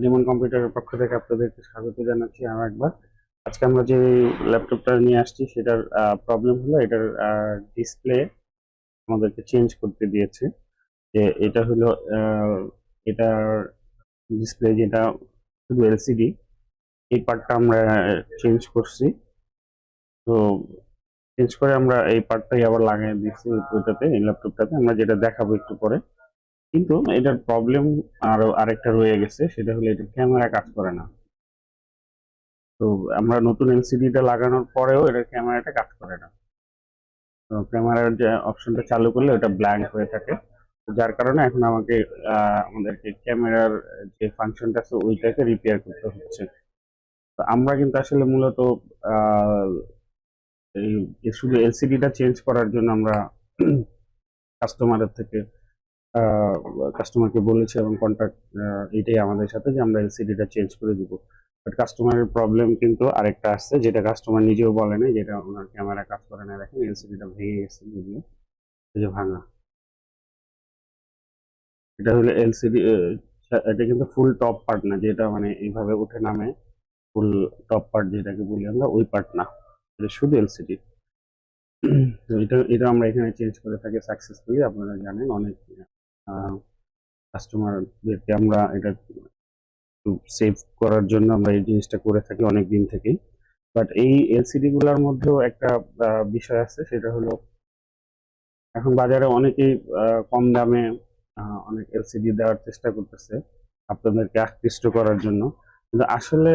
Demon কম্পিউটারের পক্ষ থেকে আপনাদেরকে স্বাগত জানাচ্ছি আরো একবার। আজকে আমরা যে ল্যাপটপটা নিয়ে আসছি সেটার প্রবলেম হলো এটার ডিসপ্লে আমাদেরকে চেঞ্জ করতে দিয়েছে। যে এটা হলো এটার ডিসপ্লে যেটা শুধু এলসিডি, এই পার্টটা আমরা চেঞ্জ করছি। তো চেঞ্জ করে আমরা এই পার্টটাই আবার লাগিয়ে দিচ্ছি ওইটাতে, এই ল্যাপটপটাতে, আমরা যেটা দেখাবো একটু পরে। কিন্তু এটার প্রবলেম আরেকটা রয়ে গেছে, সেটা হলো এটা ক্যামেরা কাজ করে না। তো আমরা নতুন এলসিডিটা লাগানোর পরেও এটা ক্যামেরাটা কাজ করে না। তো ক্যামেরার যে অপশনটা চালু করলে ওটা ব্ল্যাঙ্ক হয়ে থাকে। তো যার কারণে এখন আমাদেরকে ক্যামেরার যে ফাংশনটা আছে ওইটাকে রিপেয়ার করতে হচ্ছে। তো আমরা কিন্তু আসলে মূলত আহ, এই শুধু এলসিডিটা চেঞ্জ করার জন্য আমরা কাস্টমারের থেকে কাস্টমারকে বলেছি এবং কন্ট্যাক্ট এইটাই আমাদের সাথে যে আমরা এলসিডিটা চেঞ্জ করে দিব। বাট কাস্টমারের প্রবলেম কিন্তু আরেকটা আসছে, যেটা কাস্টমার নিজেও বলে না, যেটা ওনার ক্যামেরা কাজ করে না। দেখেন এলসিডিটা ভেঙে গেছে, যদিও এই যে ভাঙা, এটা হলো এলসিডি। এটা কিন্তু ফুল টপ পার্ট না, যেটা মানে এইভাবে উঠে নামে, ফুল টপ পার্ট যেটাকে বলি আমরা, ওই পার্ট না, এটা শুধু এলসিডি। তো এটা এটা আমরা এখানে চেঞ্জ করে থাকি সাকসেসফুলি। আপনারা জানেন অনেক কাস্টমারদেরকে আমরা এটা সেভ করার জন্য আমরা এই জিনিসটা করে থাকি অনেক দিন থেকেই। বাট এই এলসিডি গুলার মধ্যেও একটা বিষয় আছে, সেটা হলো এখন বাজারে অনেকেই কম দামে অনেক এলসিডি দেওয়ার চেষ্টা করতেছে আপনাদেরকে আকৃষ্ট করার জন্য। কিন্তু আসলে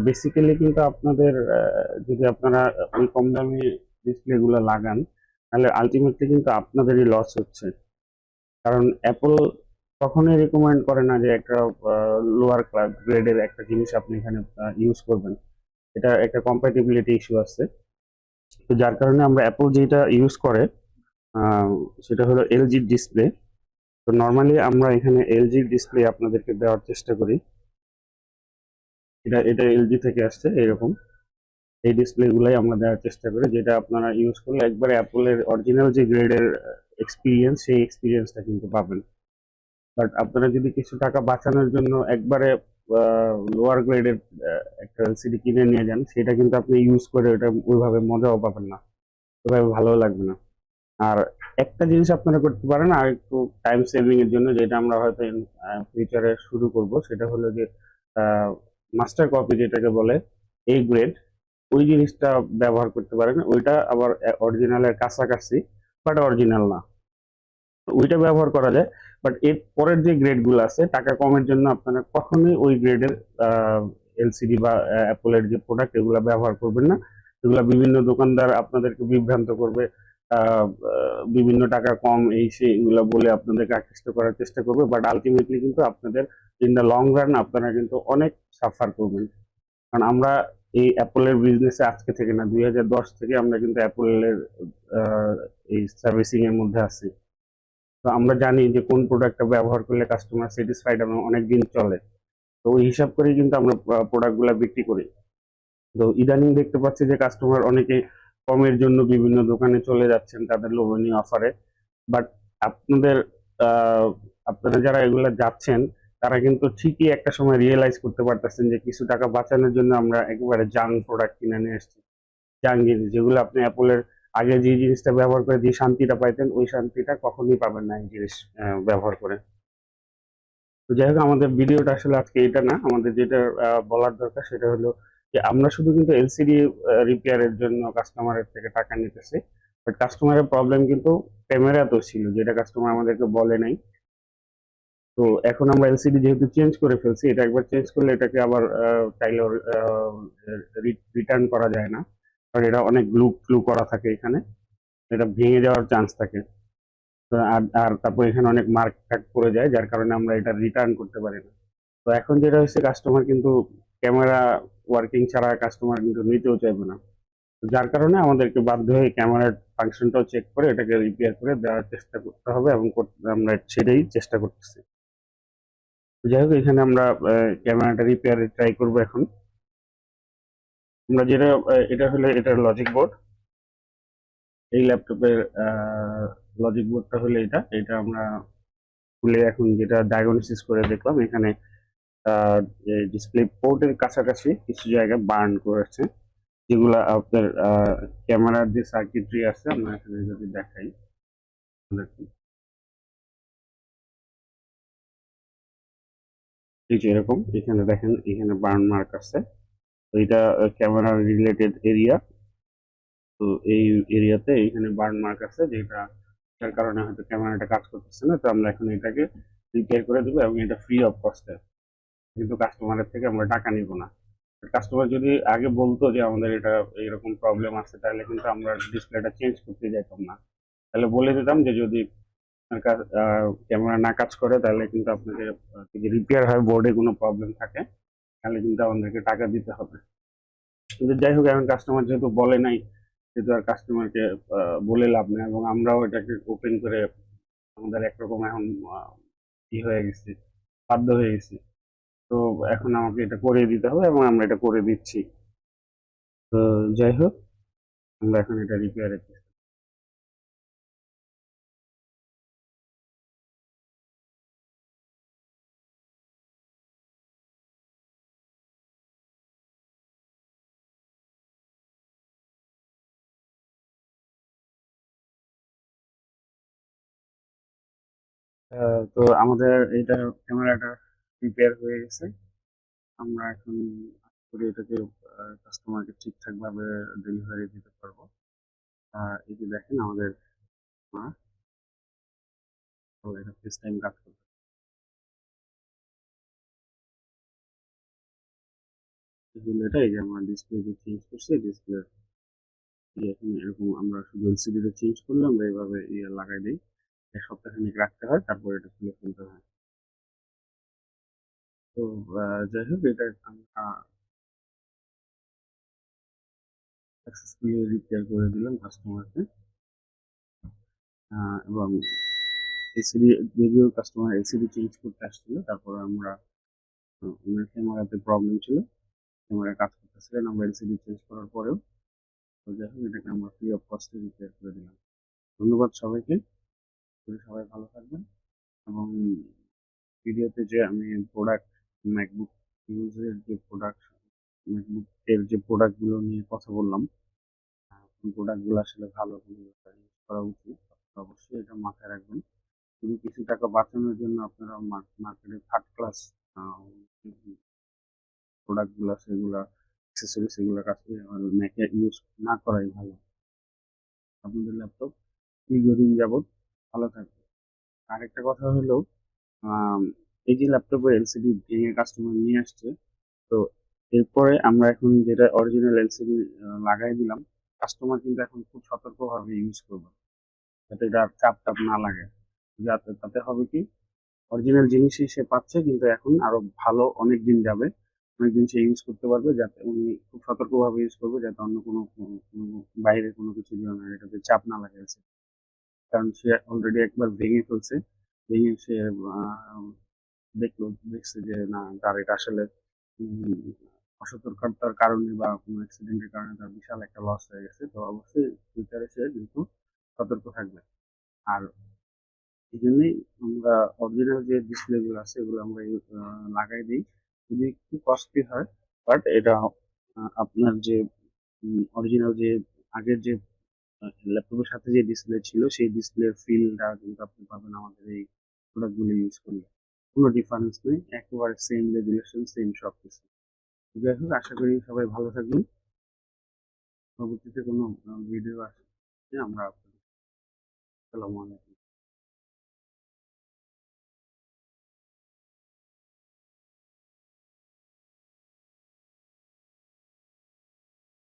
বেসিক্যালি কিন্তু আপনাদের যদি আপনারা ওই কম দামি ডিসপ্লে গুলো লাগান, তাহলে আলটিমেটলি কিন্তু আপনাদেরই লস হচ্ছে। কারণ অ্যাপল কখনোই রেকমেন্ড করে না যে একটা লোয়ার গ্রেডের একটা জিনিস আপনি এখানে ইউজ করবেন। এটা একটা কম্প্যাটিবিলিটি ইস্যু আছে। তো যার কারণে আমরা অ্যাপল যেটা ইউজ করে আহ, সেটা হলো এলজির ডিসপ্লে। তো নর্মালি আমরা এখানে এলজির ডিসপ্লে আপনাদেরকে দেওয়ার চেষ্টা করি। এটা এটা এলজি থেকে আসছে এরকম, এই ডিসপ্লে গুলাই আমরা দেওয়ার চেষ্টা করি, যেটা আপনারা ইউজ করলে একবারে অ্যাপলের অরিজিনাল যে গ্রেডের এক্সপিরিয়েন্স, সেই এক্সপিরিয়েন্সটা কিন্তু পাবেন। বাট আপনারা যদি কিছু টাকা বাঁচানোর জন্য একবারে লোয়ার গ্রেডের একটা এলসিডি কিনে নিয়ে যান, সেটা কিন্তু আপনি ইউজ করে ওটা ওইভাবে মজাও পাবেন না, ওইভাবে ভালো লাগবে না। আর একটা জিনিস আপনারা করতে পারেন আর একটু টাইম সেভিং এর জন্য, যেটা আমরা হয়তো ফিউচারে শুরু করব, সেটা হলো যে মাস্টার কপি যেটাকে বলে, এই গ্রেড, ওই জিনিসটা ব্যবহার করতে পারেন। ওইটা আবার অরিজিনালের কাছাকাছি, বাট অরিজিনাল না, ওইটা ব্যবহার করা যায়। বাট এর পরের যে গ্রেড গুলো আছে টাকা কমের জন্য, আপনারা কখনোই ওই গ্রেডের এলসিডি বা অ্যাপলের যে প্রোডাক্ট এগুলো ব্যবহার করবেন না। এগুলা বিভিন্ন দোকানদার আপনাদেরকে বিভ্রান্ত করবে, বিভিন্ন টাকা কম এই সেই এগুলা বলে আপনাদেরকে আকৃষ্ট করার চেষ্টা করবে। বাট আলটিমেটলি কিন্তু আপনাদের ইন দ্য লং রান আপনারা কিন্তু অনেক সাফার করবেন। কারণ আমরা এই অ্যাপলের বিজনেসে আজকে থেকে না, 2010 থেকে আমরা কিন্তু অ্যাপলের এই সার্ভিসিং এর মধ্যে আছি। তো আমরা জানি যে কোন প্রোডাক্টটা ব্যবহার করলে কাস্টমার স্যাটিসফাইড এবং অনেক দিন চলে। তো ওই হিসাব করেই কিন্তু আমরা প্রোডাক্ট গুলা বিক্রি করি। তো ইদানিং দেখতে পাচ্ছি যে কাস্টমার অনেকে কমের জন্য বিভিন্ন দোকানে চলে যাচ্ছেন তাদের লোভনীয় অফারে। বাট আপনাদের আহ, আপনারা যারা এগুলা যাচ্ছেন, তারা কিন্তু ঠিকই একটা সময় রিয়েলাইজ করতে পারতেছেন যে কিছু টাকা বাঁচানোর জন্য আমরা একেবারে জাং প্রোডাক্ট কিনে নিয়ে এসেছি। জাং জিনিস, যেগুলো আপনি অ্যাপলের আগে যে জিনিসটা ব্যবহার করে যে শান্তিটা পাইতেন, ওই শান্তিটা কখনোই পাবেন না এই জিনিস ব্যবহার করে। তো যাই হোক, আমাদের ভিডিওটা আসলে আজকে এটা না, আমাদের যেটা বলার দরকার সেটা হলো যে আমরা শুধু কিন্তু এলসিডি রিপেয়ারের জন্য কাস্টমারের থেকে টাকা নিতেছি। বাট কাস্টমারের প্রবলেম কিন্তু ক্যামেরা তো ছিল, যেটা কাস্টমার আমাদেরকে বলে নাই। তো এখন আমরা এলসিডি যেহেতু চেঞ্জ করে ফেলছি, এটা একবার চেঞ্জ করলে এটাকে আবার চাইলে রিটার্ন করা যায় না। কারণ এটা অনেক গ্লু ফ্লু করা থাকে এখানে, এটা ভেঙে যাওয়ার চান্স থাকে। তো আর আর তারপর এখানে অনেক মার্ক টাক পড়ে যায়, যার কারণে আমরা এটা রিটার্ন করতে পারি না। তো এখন যেটা হচ্ছে, কাস্টমার কিন্তু ক্যামেরা ওয়ার্কিং ছাড়া কাস্টমার কিন্তু নিতেও চাইবে না। তো যার কারণে আমাদেরকে বাধ্য হয়ে ক্যামেরার ফাংশনটাও চেক করে এটাকে রিপেয়ার করে দেওয়ার চেষ্টা করতে হবে, এবং আমরা সেটাই চেষ্টা করতেছি। তো যাই হোক, এখানে আমরা ক্যামেরাটা রিপেয়ারে ট্রাই করব এখন। আমরা যেটা এটা হলো এটার লজিক বোর্ড, এই ল্যাপটপের লজিক বোর্ডটা হলো এটা এটা আমরা খুলে এখন যেটা ডায়াগনোসিস করে দেখলাম, এখানে ডিসপ্লে পোর্টের কাছাকাছি কিছু জায়গায় বার্ন করেছে, যেগুলো আপনার ক্যামেরার যে সার্কিটরি আছে আমরা এখানে যদি দেখাই আপনাকে, এই যে এরকম এখানে দেখেন এখানে বার্ন মার্ক আছে। তো এটা ক্যামেরার রিলেটেড এরিয়া। তো এই এরিয়াতে এখানে বার্ন মার্ক আছে, যেটা যার কারণে হয়তো ক্যামেরাটা কাজ করতেছে না। তো আমরা এখন এটাকে রিপেয়ার করে দেবো এবং এটা ফ্রি অফ কস্টে, কিন্তু কাস্টমারের থেকে আমরা টাকা নিব না। কাস্টমার যদি আগে বলতো যে আমাদের এটা এরকম প্রবলেম আছে, তাহলে কিন্তু আমরা ডিসপ্লেটা চেঞ্জ করতে যেতাম না। তাহলে বলে দিতাম যে যদি আপনার ক্যামেরা না কাজ করে, তাহলে কিন্তু আপনাকে যদি রিপেয়ার হয়, বোর্ডে কোনো প্রবলেম থাকে, তাহলে কিন্তু আমাদেরকে টাকা দিতে হবে। কিন্তু যাই হোক, এখন কাস্টমার যেহেতু বলে নাই, সেহেতু আর কাস্টমারকে বলে লাভ নেই, এবং আমরাও এটাকে ওপেন করে আমাদের একরকম এখন ই হয়ে গেছি, বাধ্য হয়ে গেছি। তো এখন আমাকে এটা করে দিতে হবে এবং আমরা এটা করে দিচ্ছি। তো যাই হোক, আমরা এখন এটা রিপেয়ারে তো আমাদের এটা ক্যামেরাটা রিপেয়ার হয়ে গেছে। আমরা এখন আশা করি এটাকে কাস্টমারকে ঠিকঠাক ভাবে ডেলিভারি দিতে পারবো। এই যে দেখেন আমাদের এটা ফেস টাইম কাজ করবে। এটা এই যে আমরা ডিসপ্লে যে চেঞ্জ করছি, ডিসপ্লে এখন এরকম আমরা শুধু এলসিডি টা চেঞ্জ করলে আমরা এইভাবে ইয়ে লাগাই দিই। এক সপ্তাহ খানিক রাখতে হয়, তারপর এটা খুলে ফেলতে হয়। তো যাই হোক, এটা আমরা সাকসেসফুলি রিপেয়ার করে দিলাম কাস্টমারকে। এবং এলসিডি, যদিও কাস্টমার এলসিডি চেঞ্জ করতে আসছিল, তারপর আমরা ওনার ক্যামেরাতে প্রবলেম ছিল, ক্যামেরা কাজ করতেছিলেন, আমরা এলসিডি চেঞ্জ করার পরেও। তো যাই হোক, এটাকে আমরা ফ্রি অফ কস্টে রিপেয়ার করে দিলাম। ধন্যবাদ সবাইকে। সবাই ভালো থাকবেন। এবং ভিডিওতে যে আমি প্রোডাক্ট, ম্যাকবুক ইউজের যে প্রোডাক্ট, ম্যাকবুক এর যে প্রোডাক্ট গুলো নিয়ে কথা বললাম, কোন প্রোডাক্ট গুলো আসলে ভালো, কোনগুলো ইউজ করা উচিত, আপনারা অবশ্যই এটা মাথায় রাখবেন। শুধু কিছু টাকা বাঁচানোর জন্য আপনারা মার্কেটে থার্ড ক্লাস প্রোডাক্ট গুলো, সেগুলা অ্যাক্সেসরিজ, সেগুলো কাছে ম্যাকে ইউজ না করাই ভালো। আপনাদের ল্যাপটপ দীর্ঘদিন যাবত ভালো থাকবে। আরেকটা কথা হলো, আম, এই যে ল্যাপটপের এলসিডি ভেঙে কাস্টমার নিয়ে আসছে, তো এরপরে আমরা এখন যেটা অরিজিনাল এলসিডি লাগাই দিলাম, কাস্টমার কিন্তু এখন খুব সতর্কভাবে ইউজ করবে, যাতে এটা চাপ টাপ না লাগে। যাতে তাতে হবে কি, অরিজিনাল জিনিসই সে পাচ্ছে, কিন্তু এখন আরো ভালো অনেক দিন যাবে, অনেক দিন সে ইউজ করতে পারবে। যাতে উনি খুব সতর্কভাবে ইউজ করবে, যাতে অন্য কোনো বাইরে কোনো কিছু যেন এটাতে চাপ না লাগে। কারণ সে অলরেডি একবার ভেঙে ফেলছে, ভেঙে সে আহ, দেখছে যে না, তার এটা আসলে উম, অসতর্কতার কারণে বা কোনো অ্যাক্সিডেন্টের কারণে তার বিশাল একটা লস হয়ে গেছে। তো অবশ্যই ফিউচারে সে কিন্তু সতর্ক থাকবে। আর এই জন্যই আমরা অরিজিনাল যে ডিসপ্লে গুলো আছে, এগুলো আমরা লাগাই দিই। যদি একটু কস্টলি হয়, বাট এটা আপনার যে অরিজিনাল যে আগের যে ল্যাপটপের সাথে যে ডিসপ্লে ছিল, সেই ডিসপ্লের ফিলটা কিন্তু আপনি পাবেন আমাদের এই প্রোডাক্টগুলো ইউজ করলে। কোনো ডিফারেন্স নেই, একেবারে সেম রেগুলেশন, সেম সব কিছু। যাই হোক, আশা করি সবাই ভালো থাকবেন। পরবর্তীতে কোনো ভিডিও আসলে আমরা আসসালামু আলাইকুম।